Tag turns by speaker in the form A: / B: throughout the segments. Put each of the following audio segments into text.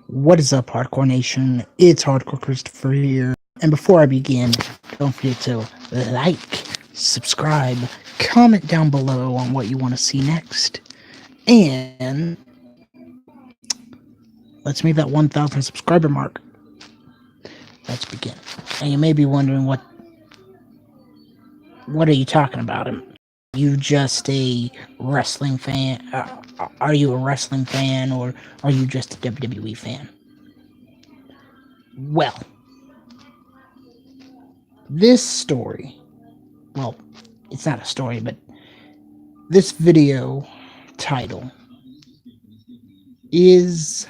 A: What is up, Hardcore Nation? It's Hardcore Christopher here. And before I begin, don't forget to like, subscribe, comment down below on what you want to see next. And let's meet that 1,000 subscriber mark. Let's begin. And you may be wondering what are you talking about? Are you just a wrestling fan? Are you a wrestling fan, or are you just a WWE fan? Well, this story, well, it's not a story, but this video title is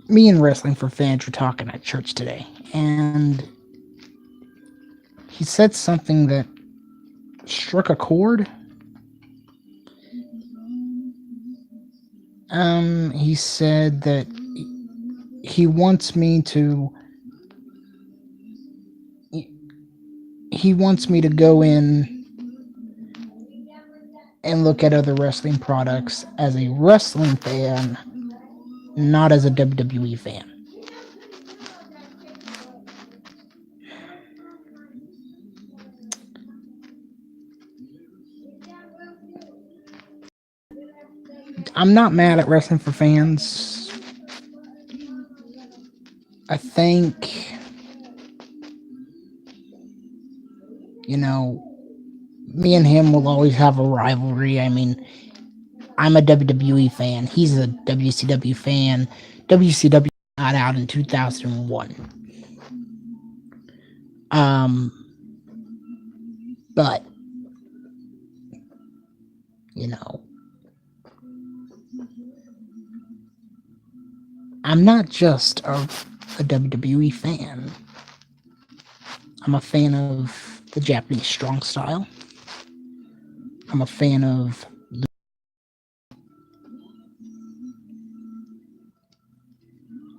A: me and Wrestling for Fans were talking at church today, and he said something that struck a chord. He said that he wants me to go in and look at other wrestling products as a wrestling fan, not as a WWE fan. I'm not mad at Wrestling for Fans. I think, me and him will always have a rivalry. I mean, I'm a WWE fan. He's a WCW fan. WCW got out in 2001. But, I'm not just a WWE fan. I'm a fan of the Japanese strong style. I'm a fan of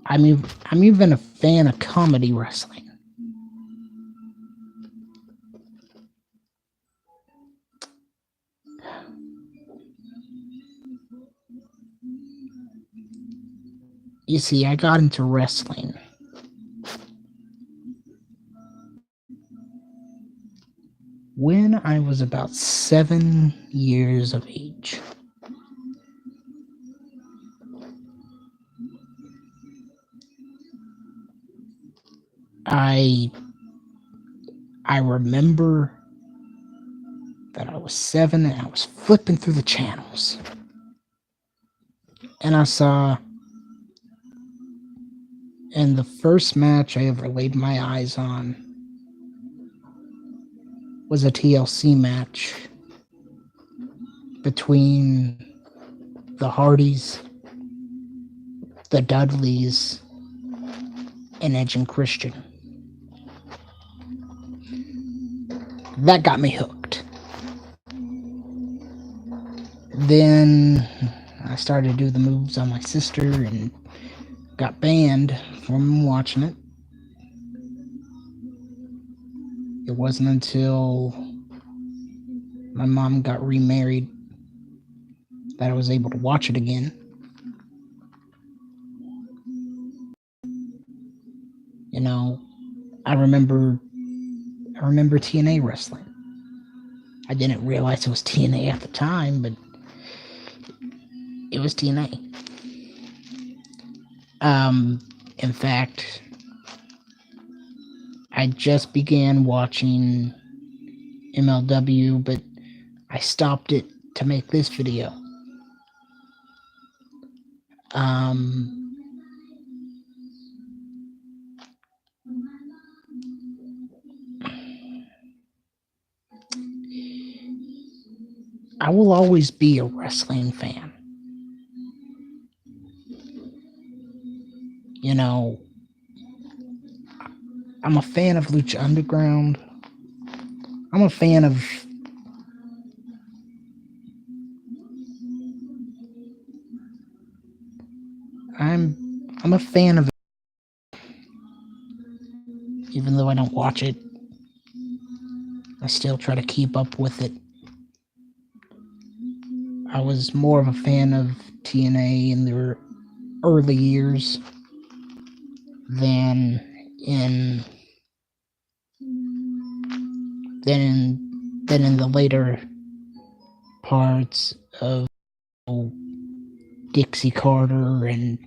A: I'm even a fan of comedy wrestling. You see, I got into wrestling when I was about 7 years of age. I remember that I was 7 and I was flipping through the channels. And I saw, and the first match I ever laid my eyes on was a TLC match between the Hardys, the Dudleys, and Edge and Christian. That got me hooked. Then I started to do the moves on my sister and got banned from watching it. It wasn't until my mom got remarried that I was able to watch it again. I remember TNA wrestling. I didn't realize it was TNA at the time, but it was TNA. In fact, I just began watching MLW, but I stopped it to make this video. I will always be a wrestling fan. I'm a fan of Lucha Underground. I'm a fan of I'm a fan of it, even though I don't watch it. I still try to keep up with it. I was more of a fan of TNA in their early years than in than in the later parts of Dixie Carter and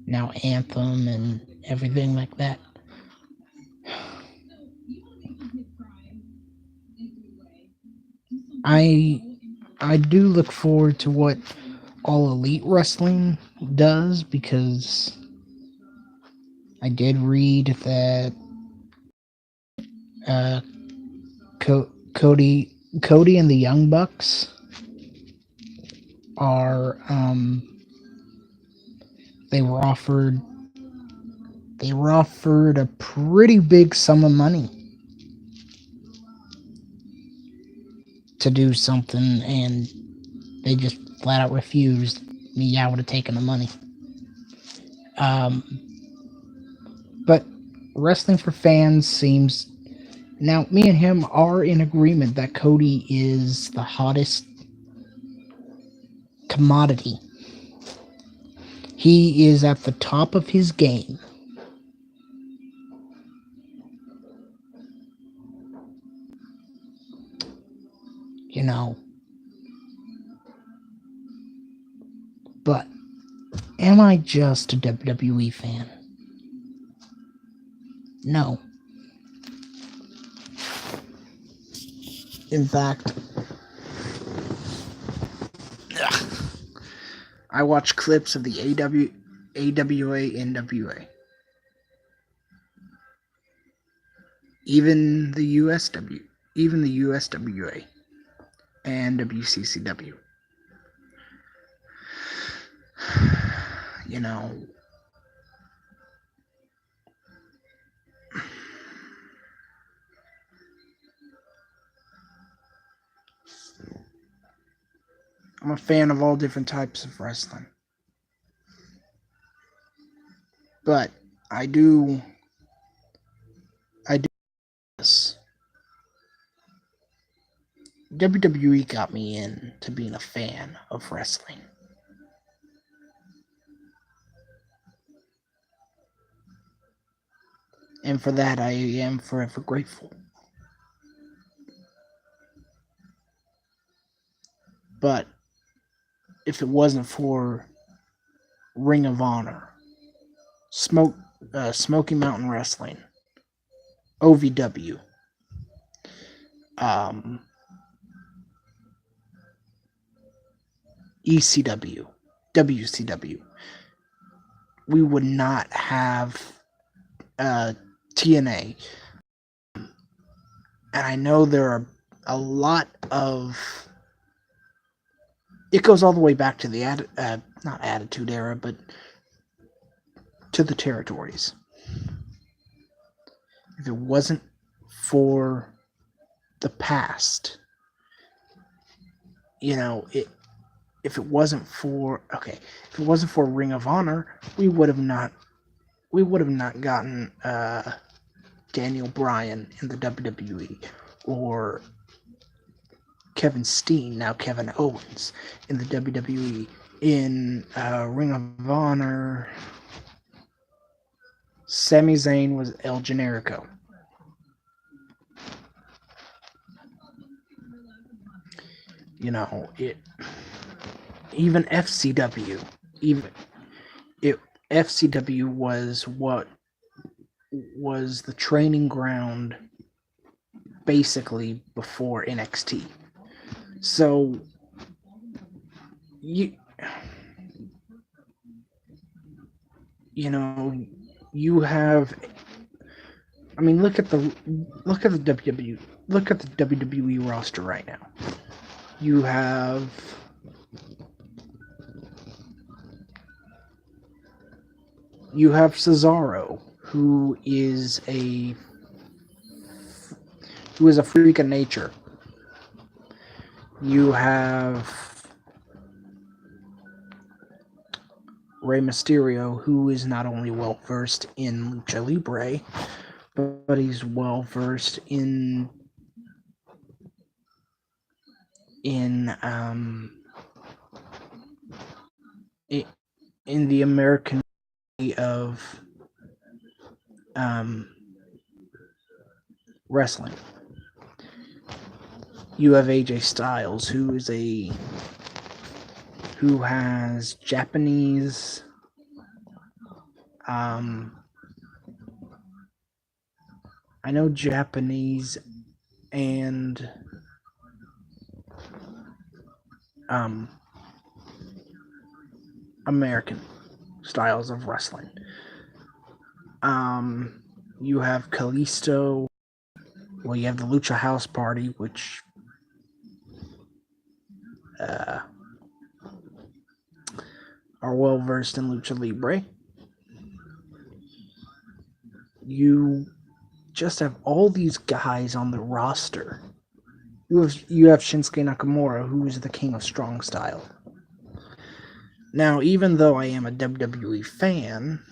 A: now Anthem and everything like that. I do look forward to what All Elite Wrestling does, because I did read that uh, Cody and the Young Bucks are they were offered a pretty big sum of money to do something, and they just flat out refused. Me, I would have taken the money. But wrestling for fans seems, now me and him are in agreement that Cody is the hottest commodity. He is at the top of his game. You know. But am I just a WWE fan? No. In fact, I watch clips of the AWA, NWA. Even the USWA and WCCW. You know, I'm a fan of all different types of wrestling. But I do this. WWE got me into being a fan of wrestling. And for that, I am forever grateful. But if it wasn't for Ring of Honor, Smoky Mountain Wrestling, OVW, ECW, WCW, we would not have TNA. And I know there are a lot of... It goes all the way back to the not Attitude Era, but to the territories. If it wasn't for the past, you know, if it wasn't for Ring of Honor, we would have not gotten Daniel Bryan in the WWE, or Kevin Steen, now Kevin Owens, in the WWE. In Ring of Honor, Sami Zayn was El Generico. You know, even FCW, FCW was what was the training ground basically before NXT. So you know, you have, I mean, look at the WWE roster right now. You have Cesaro, who is a freak of nature. You have Rey Mysterio, who is not only well versed in Lucha Libre, but he's well versed in in the American way of wrestling. You have AJ Styles, who has Japanese I know Japanese and American styles of wrestling. You have Kalisto. Well, you have the Lucha House Party, which are well versed in Lucha Libre. You just have all these guys on the roster. You have Shinsuke Nakamura, who is the king of strong style. Now, even though I am a WWE fan,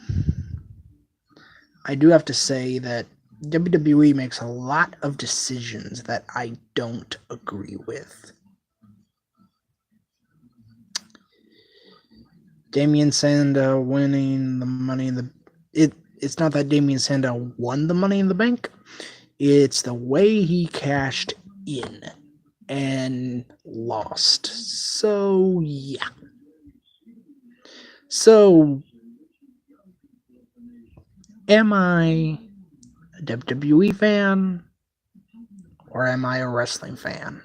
A: I do have to say that WWE makes a lot of decisions that I don't agree with. Damien Sandow winning the Money in the... It's not that Damien Sandow won the Money in the Bank. It's the way he cashed in and lost. So, yeah. So, am I a WWE fan or am I a wrestling fan?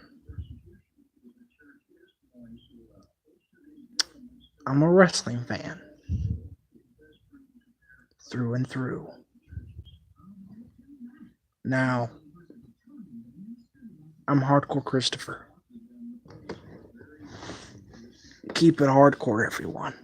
A: I'm a wrestling fan. Through and through. Now, I'm Hardcore Christopher. Keep it hardcore, everyone.